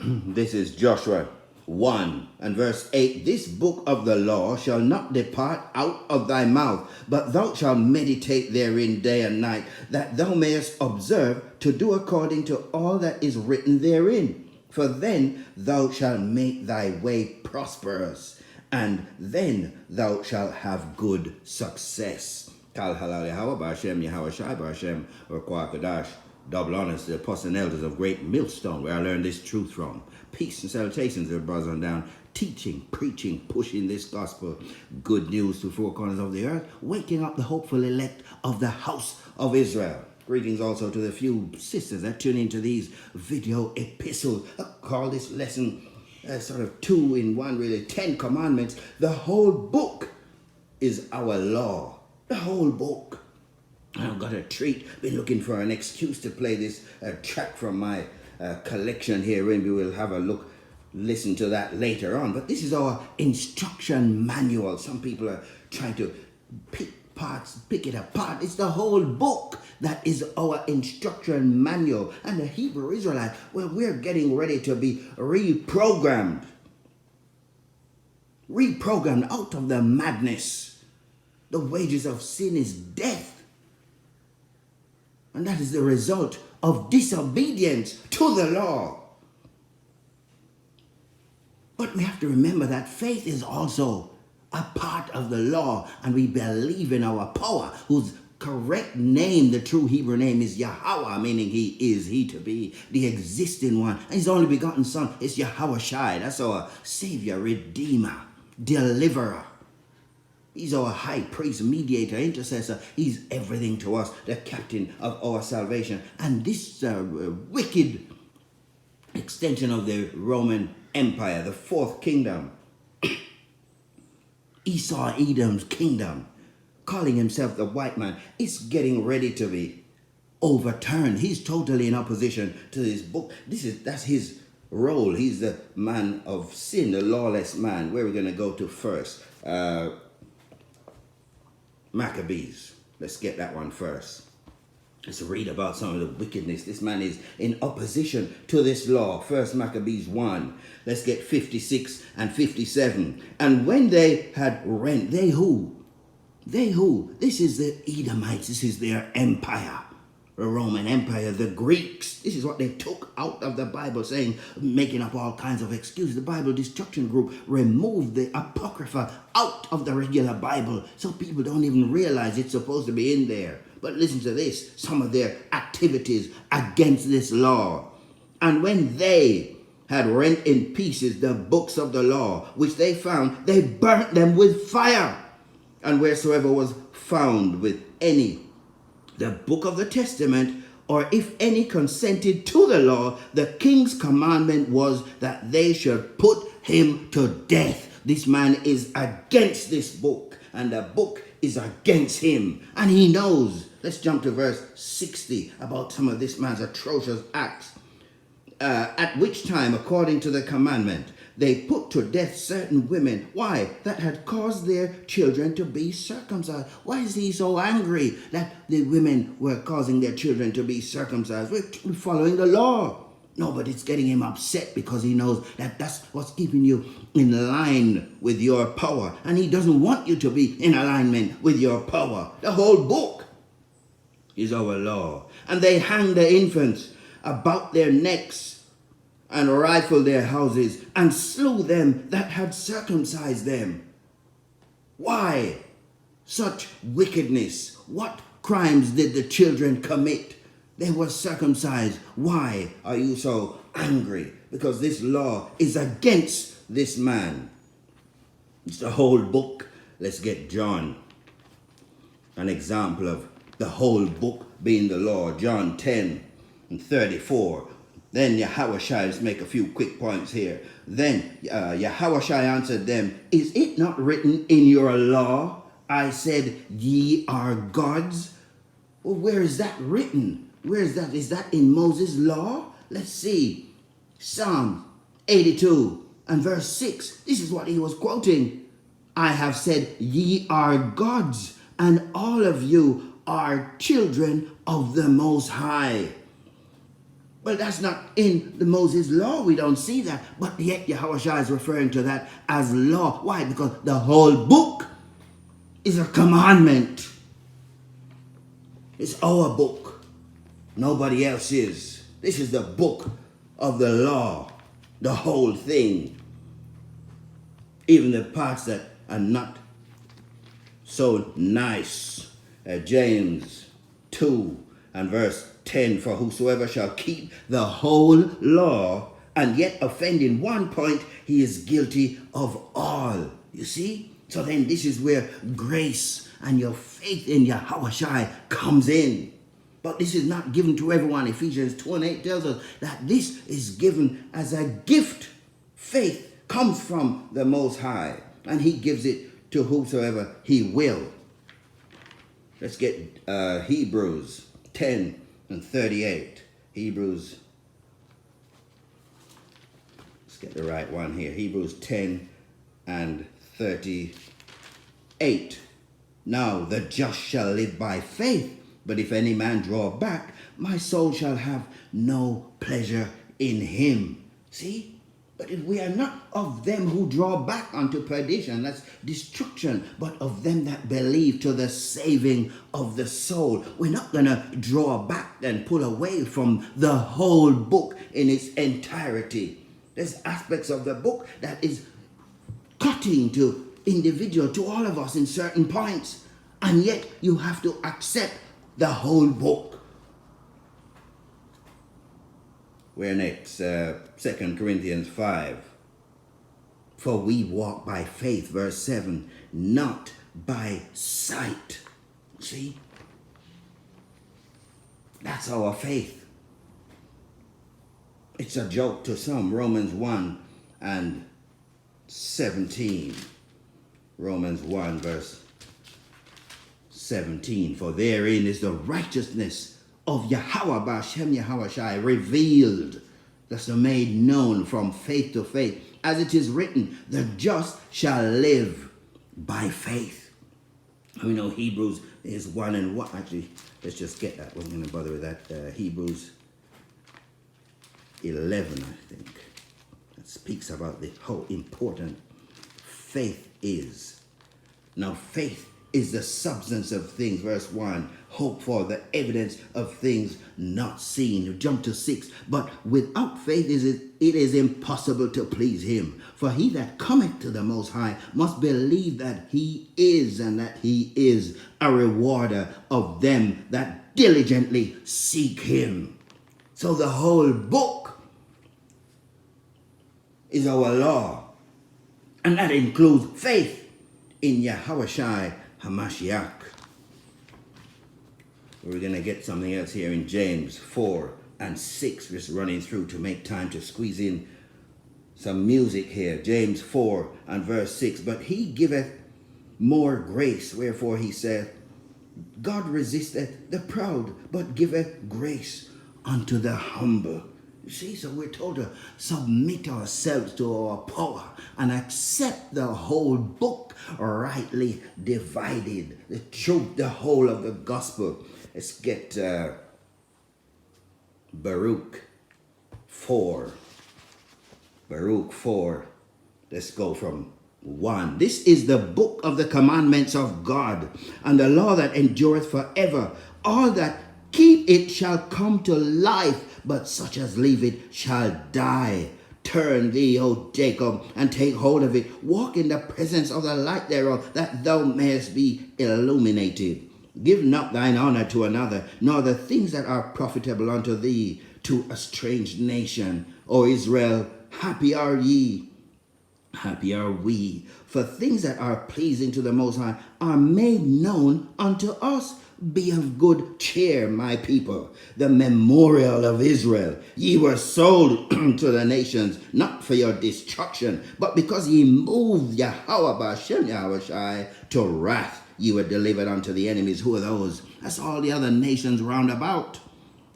This is Joshua 1 and verse 8. This book of the law shall not depart out of thy mouth, but thou shalt meditate therein day and night, that thou mayest observe to do according to all that is written therein. For then thou shalt make thy way prosperous, and then thou shalt have good success. Kal halal Yahweh B'Hashem Yahweh Shai B'Hashem Requah Kadash. Double honors to the apostles and elders of Great Millstone, where I learned this truth from. Peace and salutations, dear brothers on down. Teaching, preaching, pushing this gospel. Good news to four corners of the earth. Waking up the hopeful elect of the house of Israel. Greetings also to the few sisters that tune into these video epistles. I call this lesson sort of 2 in 1, really. 10 commandments. The whole book is our law. The whole book. I've got a treat. Been looking for an excuse to play this track from my collection here. Maybe we'll have a look, listen to that later on. But this is our instruction manual. Some people are trying to pick it apart. It's the whole book that is our instruction manual. And the Hebrew Israelite, well, we're getting ready to be reprogrammed out of the madness. The wages of sin is death. And that is the result of disobedience to the law. But we have to remember that faith is also a part of the law, and we believe in our power, whose correct name, the true Hebrew name, is Yahweh, meaning he to be the existing one. And his only begotten son is Yahweh Shai. That's our Savior, Redeemer, Deliverer. He's our high priest, mediator, intercessor. He's everything to us, the captain of our salvation. And this wicked extension of the Roman Empire, the fourth kingdom, Esau, Edom's kingdom, calling himself the white man, is getting ready to be overturned. He's totally in opposition to this book. That's his role. He's the man of sin, the lawless man. Where are we going to go to first? Maccabees. Let's get that one first. Let's read about some of the wickedness. This man is in opposition to this law. First Maccabees 1. Let's get 56 and 57. And when they had rent, they who? This is the Edomites. This is their empire. The Roman Empire, the Greeks. This is what they took out of the Bible, saying, making up all kinds of excuses. The Bible Destruction Group removed the Apocrypha out of the regular Bible, so people don't even realize it's supposed to be in there. But listen to this, some of their activities against this law. And when they had rent in pieces the books of the law, which they found, they burnt them with fire. And wheresoever was found with any the book of the testament, or if any consented to the law, the king's commandment was that they should put him to death. This man is against this book, and the book is against him, and he knows. Let's jump to verse 60 about some of this man's atrocious acts. At which time, according to the commandment, they put to death certain women. Why? That had caused their children to be circumcised. Why is he so angry that the women were causing their children to be circumcised? We're following the law. No, but it's getting him upset because he knows that that's what's keeping you in line with your power. And he doesn't want you to be in alignment with your power. The whole book is our law. And they hang the infants about their necks and rifled their houses, and slew them that had circumcised them. Why such wickedness? What crimes did the children commit? They were circumcised. Why are you so angry? Because this law is against this man. It's the whole book. Let's get John, an example of the whole book being the law. John 10 and 34. Then Yahushua, let's make a few quick points here. Then Yahushua answered them, is it not written in your law, I said, ye are gods? Well, where is that written? Where is that? Is that in Moses' law? Let's see. Psalm 82 and verse 6. This is what he was quoting. I have said, ye are gods, and all of you are children of the Most High. Well, that's not in the Moses law. We don't see that. But yet Yahushua is referring to that as law. Why? Because the whole book is a commandment. It's our book. Nobody else's. This is the book of the law. The whole thing. Even the parts that are not so nice. James 2 and verse 10, for whosoever shall keep the whole law and yet offend in one point, he is guilty of all. You see? So then this is where grace and your faith in Yahushua comes in. But this is not given to everyone. Ephesians 2:8 tells us that this is given as a gift. Faith comes from the Most High, and he gives it to whosoever he will. Let's get Hebrews 10 and 38. Hebrews, let's get the right one here. Hebrews 10 and 38. Now the just shall live by faith, but if any man draw back, my soul shall have no pleasure in him. See? But if we are not of them who draw back unto perdition, that's destruction, but of them that believe to the saving of the soul. We're not going to draw back and pull away from the whole book in its entirety. There's aspects of the book that is cutting to individual, to all of us in certain points. And yet you have to accept the whole book. We're next, 2 Corinthians 5. For we walk by faith, verse 7, not by sight. See? That's our faith. It's a joke to some. Romans 1 and 17. Romans 1 verse 17. For therein is the righteousness of Yahweh B'Shem Yahushai revealed, that's made known from faith to faith, as it is written, the just shall live by faith. We know Hebrews is 1 and 1. Actually, let's just get that. We're going to bother with that. Hebrews 11, I think. That speaks about how important faith is. Now, faith is the substance of things, verse 1, hope for the evidence of things not seen. Jump to 6, but without faith it is impossible to please him. For he that cometh to the Most High must believe that he is, and that he is a rewarder of them that diligently seek him. So the whole book is our law, and that includes faith in Yahushua HaMashiach. We're going to get something else here in James 4 and 6, just running through to make time to squeeze in some music here. James 4 and verse 6. But he giveth more grace, wherefore he saith, God resisteth the proud, but giveth grace unto the humble. You see, so we're told to submit ourselves to our power and accept the whole book rightly divided, the truth, the whole of the gospel. Let's get Baruch 4. Baruch 4. Let's go from 1. This is the book of the commandments of God, and the law that endureth forever. All that keep it shall come to life, but such as leave it shall die. Turn thee, O Jacob, and take hold of it. Walk in the presence of the light thereof, that thou mayest be illuminated. Give not thine honor to another, nor the things that are profitable unto thee to a strange nation. O Israel, happy are ye, happy are we, for things that are pleasing to the Most High are made known unto us. Be of good cheer, my people, the memorial of Israel. Ye were sold to the nations, not for your destruction, but because ye moved Yahweh B'Shem Yahushai to wrath. Ye were delivered unto the enemies. Who are those? That's all the other nations round about.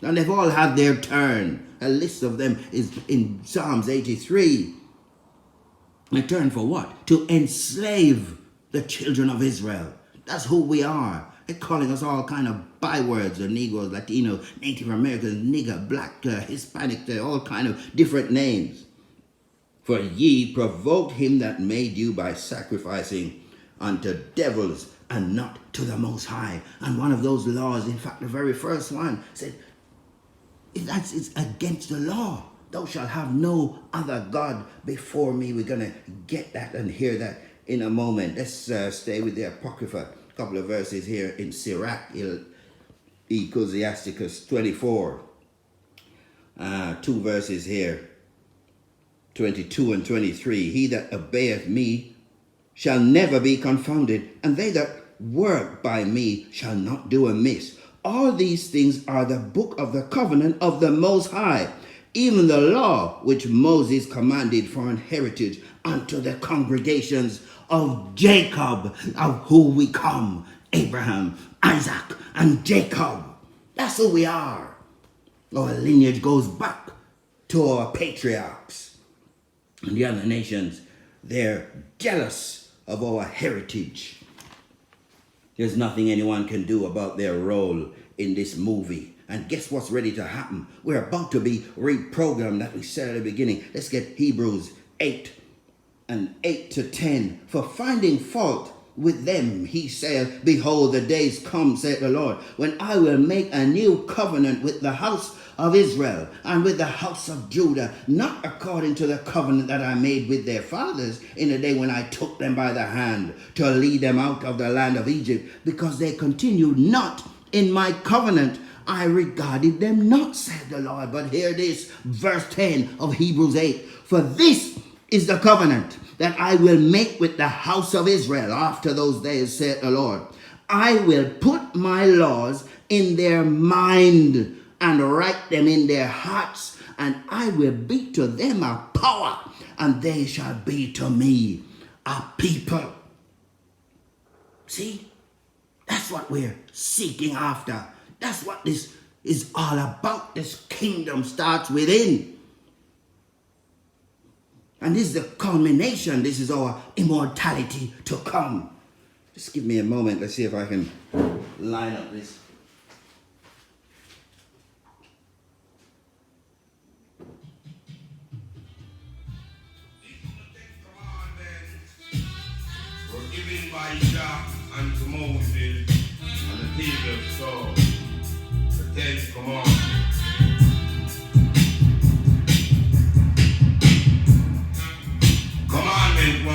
And they've all had their turn. A list of them is in Psalms 83. A turn for what? To enslave the children of Israel. That's who we are. They're calling us all kind of bywords, the Negroes, Latino, Native Americans, nigger, black, Hispanic, all kind of different names. For ye provoked him that made you by sacrificing unto devils and not to the Most High. And one of those laws, in fact, the very first one said, it's against the law. Thou shalt have no other God before me. We're going to get that and hear that in a moment. Let's stay with the Apocrypha. A couple of verses here in Sirach, Ecclesiasticus 24. 2 verses here, 22 and 23. He that obeyeth me shall never be confounded, and they that work by me shall not do amiss. All these things are the book of the covenant of the Most High, even the law which Moses commanded for an heritage unto the congregations of Jacob, of whom we come, Abraham, Isaac, and Jacob. That's who we are. Our lineage goes back to our patriarchs. And the other nations, they're jealous of our heritage. There's nothing anyone can do about their role in this movie. And guess what's ready to happen? We're about to be reprogrammed, that we said at the beginning. Let's get Hebrews 8 and 8 to 10. For finding fault with them, he saith, behold, the days come, saith the Lord, when I will make a new covenant with the house of Israel and with the house of Judah, not according to the covenant that I made with their fathers in the day when I took them by the hand to lead them out of the land of Egypt, because they continued not in my covenant. I regarded them not, said the Lord. But hear this, verse 10 of Hebrews 8. For this is the covenant that I will make with the house of Israel after those days, said the Lord. I will put my laws in their mind and write them in their hearts, and I will be to them a power, and they shall be to me a people. See, that's what we're seeking after. That's what this is all about. This kingdom starts within. And this is the culmination. This is our immortality to come. Just give me a moment. Let's see if I can line up this. Were given by Jah unto Moses on the table of stone. The 10th commandment. Commandment 1.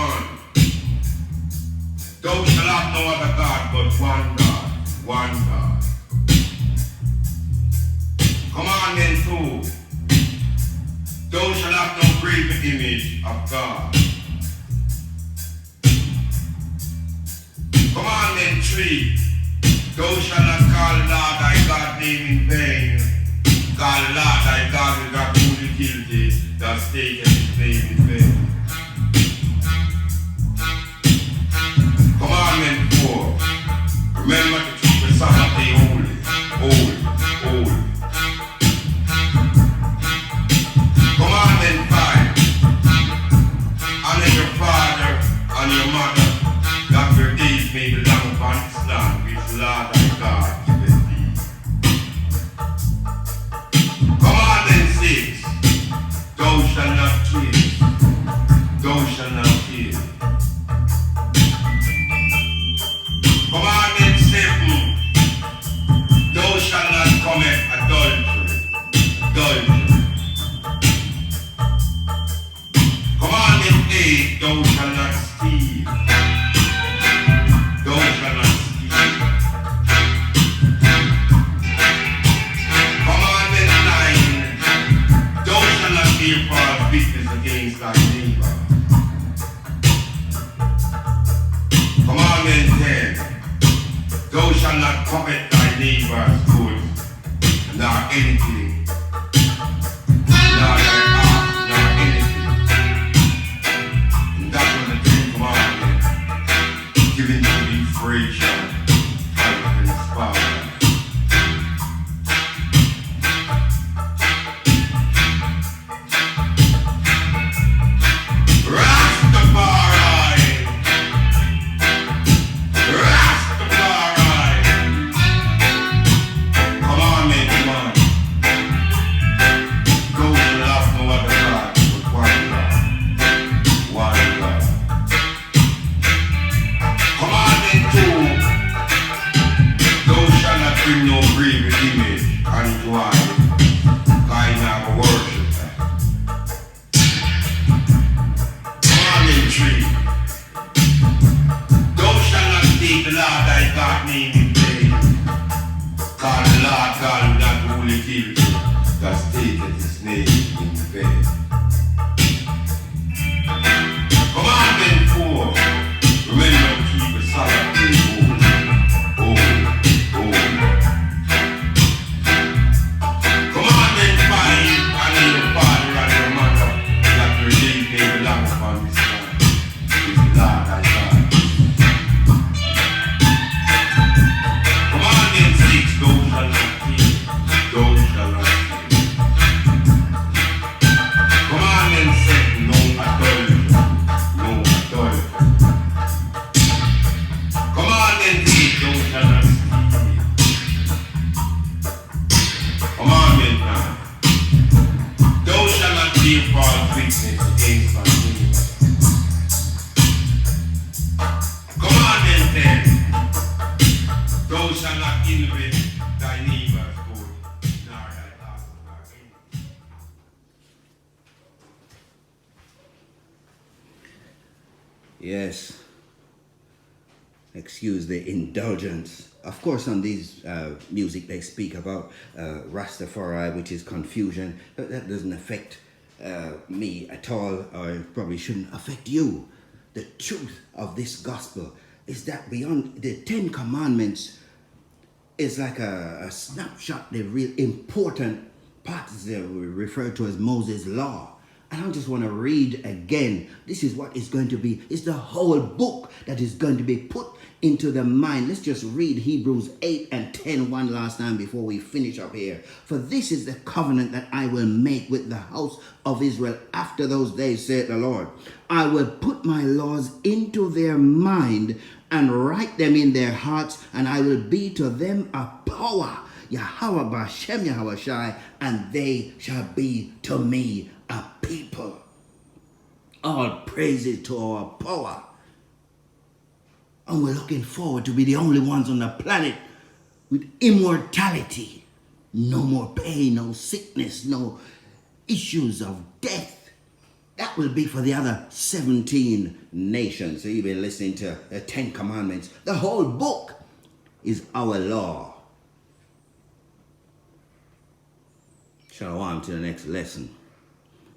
Thou shalt have no other God but one God. One God. Commandment 2. Thou shalt have no graven image of God. Commandment 3. Thou shalt not call Lord thy God name in vain. Call Lord thy God with that who guilty, that taken his name in vain. Commandment 4. Remember to keep the Sabbath day holy. Holy. Holy. Commandment 5. Honor your father and your mother, that your days may be long upon this land which Lord thy God giveth thee. Commandment 6. Thou shalt not kill. Thou shalt not kill. Commandment 7. Thou shalt not commit adultery. Adultery. Commandment 8. Thou shalt not steal. Thou shalt not steal. Commandment 9. Thou shalt not bear false witness against thy neighbor. Commandment 10. Thou shalt not covet thy neighbor's goods, nor anything, nor thy house, nor anything. And that was the 10th commandment, given to thee for and father. Rastafari! Rastafari! Being false witness against my neighbor. Commandment 10. Thou shalt not innovate thy neighbor's good, nor thy house nor enemy. Yes. Excuse the indulgence. Of course, on these music they speak about Rastafari, which is confusion. But that doesn't affect me at all, or it probably shouldn't affect you. The truth of this gospel is that beyond the 10 Commandments is like a snapshot, the real important parts that we refer to as Moses' law. And I just want to read again. This is what is going to be. It's the whole book that is going to be put into the mind. Let's just read Hebrews 8 and 10 one last time before we finish up here. For this is the covenant that I will make with the house of Israel after those days, saith the Lord. I will put my laws into their mind and write them in their hearts, and I will be to them a power, Yahweh Bashem Yahweh Shai, and they shall be to me a people. All praises to our power. And we're looking forward to be the only ones on the planet with immortality. No more pain, no sickness, no issues of death. That will be for the other 17 nations. So you've been listening to the 10 Commandments. The whole book is our law. Shalom to the next lesson.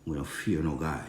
We don't fear no guy.